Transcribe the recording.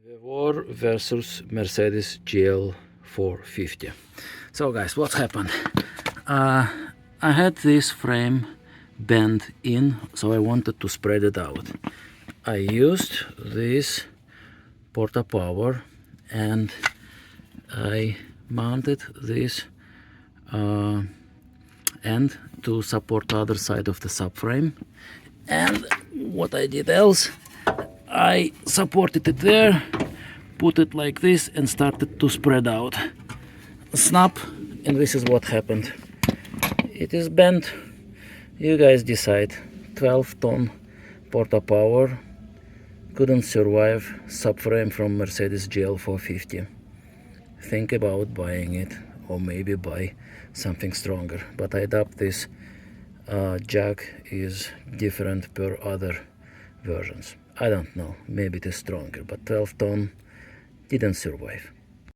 Vevor versus Mercedes GL450. So guys, what happened? I had this frame bent in, so I wanted to spread it out. I used this Porta power and I mounted this end to support the other side of the subframe. And what I did else, I supported it there, put it like this and started to spread out. Snap, and this is what happened. It is bent. You guys decide. 12-ton Porta power couldn't survive subframe from Mercedes GL450. Think about buying it, or maybe buy something stronger. But I doubt this jack is different per other versions. I don't know, maybe it is stronger, but 12-ton didn't survive.